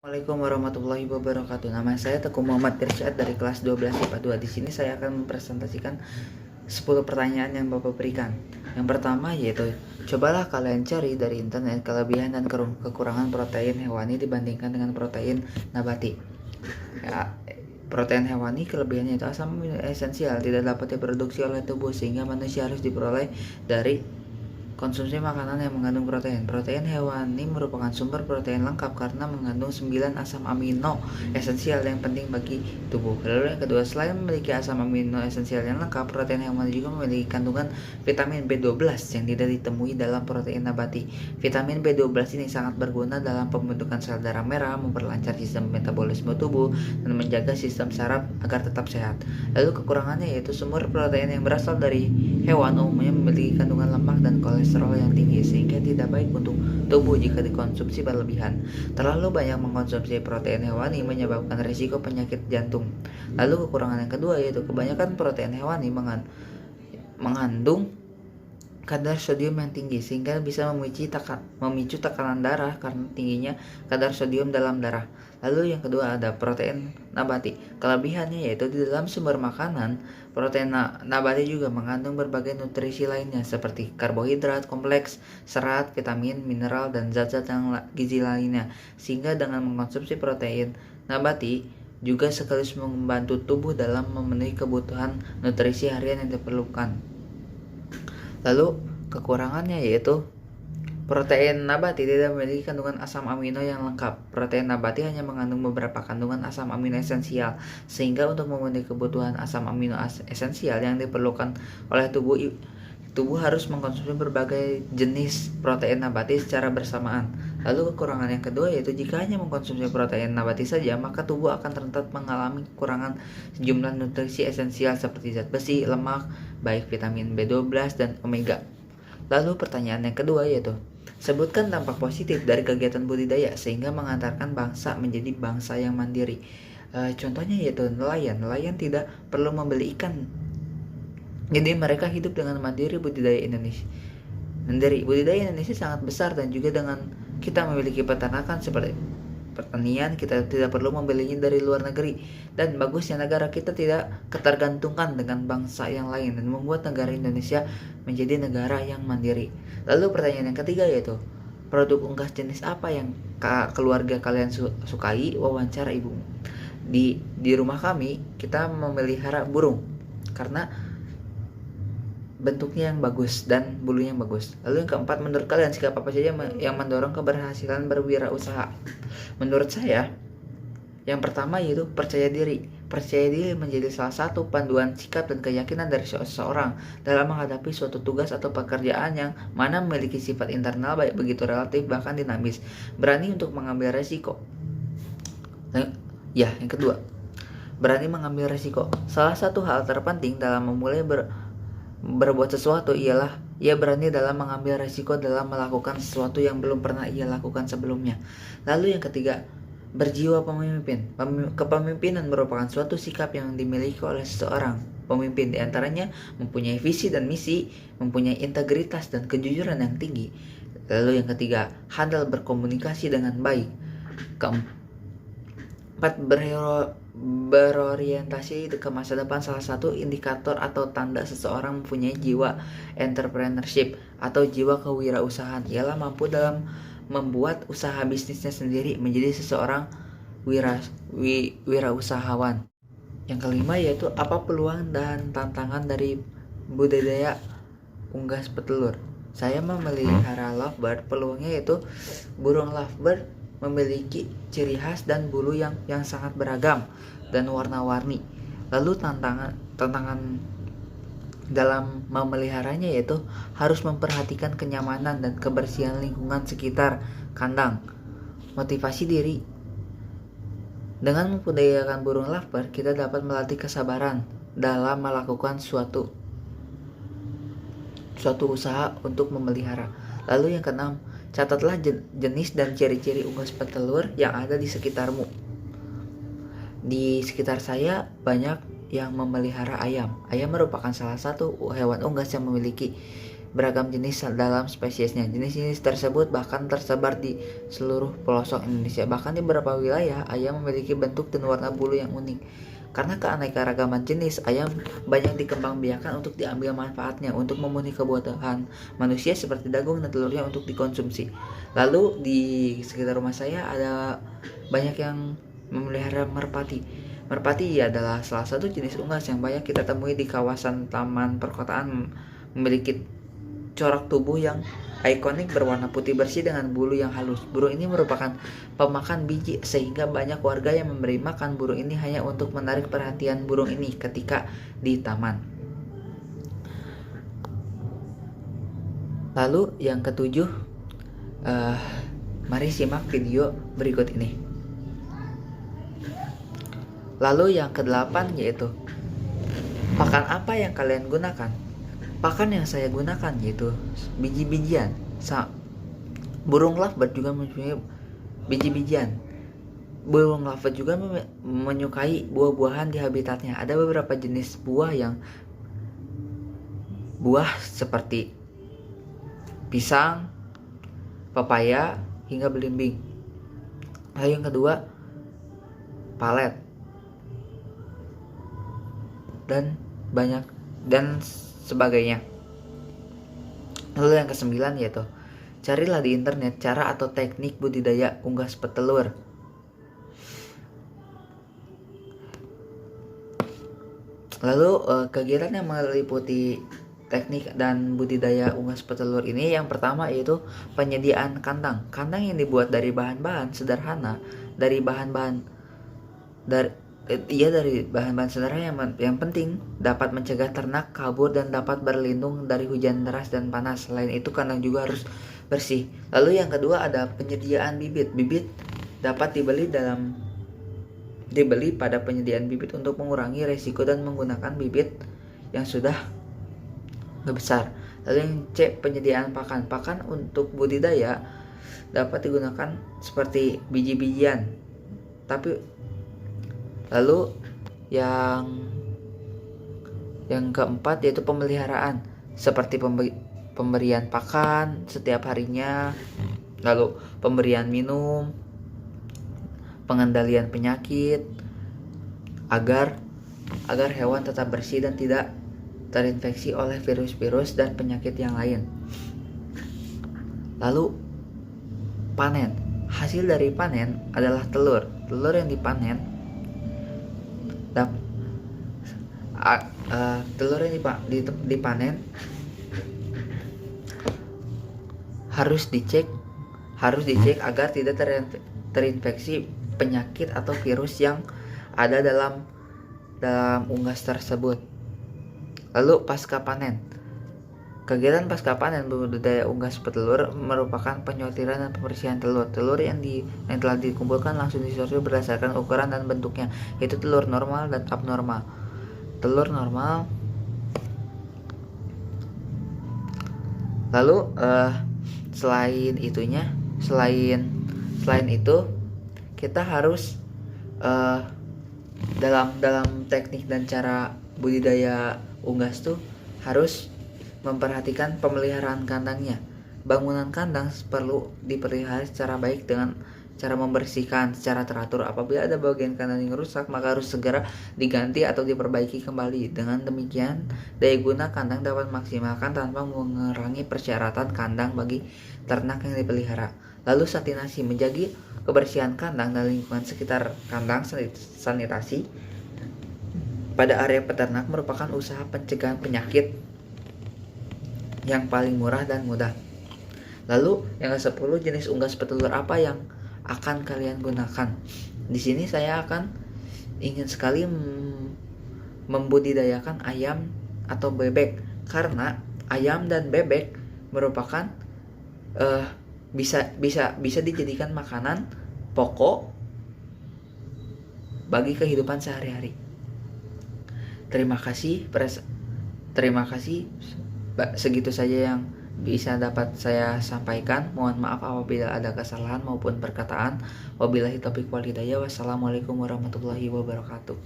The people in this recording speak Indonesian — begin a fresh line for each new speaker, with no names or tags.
Assalamualaikum warahmatullahi wabarakatuh. Nama saya Teguh Muhammad Irsyad dari kelas 12 IPA 2. Di sini saya akan mempresentasikan 10 pertanyaan yang Bapak berikan. Yang pertama yaitu, cobalah kalian cari dari internet kelebihan dan kekurangan protein hewani dibandingkan dengan protein nabati. Ya, protein hewani kelebihannya itu asam amino esensial tidak dapat diproduksi oleh tubuh sehingga manusia harus diperoleh dari konsumsi makanan yang mengandung protein. Protein hewani merupakan sumber protein lengkap karena mengandung 9 asam amino esensial yang penting bagi tubuh. Lalu yang kedua, selain memiliki asam amino esensial yang lengkap, protein hewani juga memiliki kandungan vitamin B12 yang tidak ditemui dalam protein nabati. Vitamin B12 ini sangat berguna dalam pembentukan sel darah merah, memperlancar sistem metabolisme tubuh, dan menjaga sistem saraf agar tetap sehat. Lalu kekurangannya yaitu sumber protein yang berasal dari hewan umumnya memiliki kandungan lemak dan kolesterol yang tinggi sehingga tidak baik untuk tubuh jika dikonsumsi berlebihan. Terlalu banyak mengkonsumsi protein hewani menyebabkan risiko penyakit jantung. Lalu kekurangan yang kedua yaitu kebanyakan protein hewani mengandung kadar sodium yang tinggi sehingga bisa memicu tekanan darah karena tingginya kadar sodium dalam darah. Lalu yang kedua ada protein nabati. Kelebihannya yaitu di dalam sumber makanan, protein nabati juga mengandung berbagai nutrisi lainnya seperti karbohidrat kompleks, serat, vitamin, mineral, dan zat-zat yang gizi lainnya. Sehingga dengan mengkonsumsi protein nabati juga sekaligus membantu tubuh dalam memenuhi kebutuhan nutrisi harian yang diperlukan. Lalu kekurangannya yaitu protein nabati tidak memiliki kandungan asam amino yang lengkap. Protein nabati hanya mengandung beberapa kandungan asam amino esensial, sehingga untuk memenuhi kebutuhan asam amino esensial yang diperlukan oleh tubuh harus mengkonsumsi berbagai jenis protein nabati secara bersamaan. Lalu kekurangan yang kedua yaitu jika hanya mengkonsumsi protein nabati saja, maka tubuh akan rentan mengalami kekurangan sejumlah nutrisi esensial seperti zat besi, lemak, baik vitamin B12 dan omega. Lalu pertanyaan yang kedua yaitu, sebutkan dampak positif dari kegiatan budidaya sehingga mengantarkan bangsa menjadi bangsa yang mandiri. Contohnya yaitu nelayan. Nelayan tidak perlu membeli ikan. Jadi mereka hidup dengan mandiri budidaya Indonesia. Budidaya Indonesia sangat besar dan juga dengan kita memiliki peternakan seperti pertanian, kita tidak perlu membelinya dari luar negeri. Dan bagusnya negara kita tidak ketergantungan dengan bangsa yang lain dan membuat negara Indonesia menjadi negara yang mandiri. Lalu pertanyaan yang ketiga yaitu, produk unggas jenis apa yang keluarga kalian sukai? Wawancara ibu. Di rumah kami kita memelihara burung karena bentuknya yang bagus dan bulunya yang bagus. Lalu yang keempat, menurut kalian sikap apa saja yang mendorong keberhasilan berwirausaha? Menurut saya, yang pertama yaitu percaya diri. Percaya diri menjadi salah satu panduan sikap dan keyakinan dari seseorang dalam menghadapi suatu tugas atau pekerjaan yang mana memiliki sifat internal baik begitu relatif bahkan dinamis. Berani untuk mengambil resiko. Yang kedua, berani mengambil resiko. Salah satu hal terpenting dalam memulai berbuat sesuatu ialah ia berani dalam mengambil resiko dalam melakukan sesuatu yang belum pernah ia lakukan sebelumnya. Lalu yang ketiga, berjiwa pemimpin. Kepemimpinan merupakan suatu sikap yang dimiliki oleh seseorang pemimpin, diantaranya mempunyai visi dan misi, mempunyai integritas dan kejujuran yang tinggi. Lalu yang ketiga, handal berkomunikasi dengan baik. Keempat, berorientasi ke masa depan. Salah satu indikator atau tanda seseorang mempunyai jiwa entrepreneurship atau jiwa kewirausahaan ialah mampu dalam membuat usaha bisnisnya sendiri menjadi seseorang wirausahawan. Yang kelima yaitu, apa peluang dan tantangan dari budidaya unggas petelur? Saya memelihara lovebird. Peluangnya yaitu burung lovebird memiliki ciri khas dan bulu yang sangat beragam dan warna-warni. Lalu tantangan dalam memeliharanya yaitu harus memperhatikan kenyamanan dan kebersihan lingkungan sekitar kandang. Motivasi diri. Dengan membudidayakan burung lovebird, kita dapat melatih kesabaran dalam melakukan suatu usaha untuk memelihara. Lalu yang keenam, catatlah jenis dan ciri-ciri unggas petelur yang ada di sekitarmu. Di sekitar saya banyak yang memelihara ayam. Ayam merupakan salah satu hewan unggas yang memiliki beragam jenis dalam spesiesnya. Jenis-jenis tersebut bahkan tersebar di seluruh pelosok Indonesia. Bahkan di beberapa wilayah, ayam memiliki bentuk dan warna bulu yang unik. Karena keanekaragaman jenis, ayam banyak dikembangbiakan untuk diambil manfaatnya untuk memenuhi kebutuhan manusia seperti daging dan telurnya untuk dikonsumsi. Lalu di sekitar rumah saya ada banyak yang memelihara merpati. Merpati adalah salah satu jenis unggas yang banyak kita temui di kawasan taman perkotaan, memiliki corak tubuh yang ikonik berwarna putih bersih dengan bulu yang halus. Burung ini merupakan pemakan biji sehingga banyak warga yang memberi makan burung ini hanya untuk menarik perhatian burung ini ketika di taman. Lalu yang ketujuh, mari simak video berikut ini. Lalu yang kedelapan yaitu pakan apa yang kalian gunakan? Pakan yang saya gunakan yaitu biji-bijian. Burung lovebird juga mempunyai biji-bijian. Burung lovebird juga menyukai buah-buahan di habitatnya. Ada beberapa jenis buah seperti pisang, pepaya, hingga belimbing. Lalu yang kedua, palet dan sebagainya. Lalu yang kesembilan yaitu carilah di internet cara atau teknik budidaya unggas petelur. Lalu kegiatan yang meliputi teknik dan budidaya unggas petelur ini, yang pertama yaitu penyediaan kandang. Kandang yang dibuat dari bahan-bahan sederhana, dari bahan-bahan sederhana yang penting dapat mencegah ternak kabur dan dapat berlindung dari hujan deras dan panas. Selain itu, kandang juga harus bersih. Lalu yang kedua ada penyediaan bibit. Bibit dapat dibeli pada penyediaan bibit untuk mengurangi resiko dan menggunakan bibit yang sudah besar. Lalu yang C, penyediaan pakan. Pakan untuk budidaya dapat digunakan seperti biji-bijian. Lalu yang keempat yaitu pemeliharaan, seperti pemberian pakan setiap harinya, lalu pemberian minum, pengendalian penyakit agar hewan tetap bersih dan tidak terinfeksi oleh virus-virus dan penyakit yang lain. Lalu panen. Hasil dari panen adalah telur. Telur yang dipanen dipanen harus dicek agar tidak terinfeksi penyakit atau virus yang ada dalam unggas tersebut. Lalu pasca panen. Kegiatan pasca panen budidaya unggas petelur merupakan penyortiran dan pembersihan telur. Telur yang telah dikumpulkan langsung disortir berdasarkan ukuran dan bentuknya, yaitu telur normal dan abnormal. Telur normal. Lalu selain itu kita harus dalam teknik dan cara budidaya unggas tuh harus memperhatikan pemeliharaan kandangnya. Bangunan kandang perlu dipelihara secara baik dengan cara membersihkan secara teratur. Apabila ada bagian kandang yang rusak, maka harus segera diganti atau diperbaiki kembali. Dengan demikian, daya guna kandang dapat maksimalkan tanpa mengurangi persyaratan kandang bagi ternak yang dipelihara. Lalu sanitasi, menjaga kebersihan kandang dan lingkungan sekitar kandang. Sanitasi pada area peternak merupakan usaha pencegahan penyakit yang paling murah dan mudah. Lalu yang ke-10, jenis unggas petelur apa yang akan kalian gunakan? Di sini saya ingin sekali membudidayakan ayam atau bebek, karena ayam dan bebek merupakan bisa dijadikan makanan pokok bagi kehidupan sehari-hari. Terima kasih. Segitu saja yang bisa dapat saya sampaikan. Mohon maaf apabila ada kesalahan maupun perkataan. Wabillahi taufiq wal hidayah. Wassalamualaikum warahmatullahi wabarakatuh.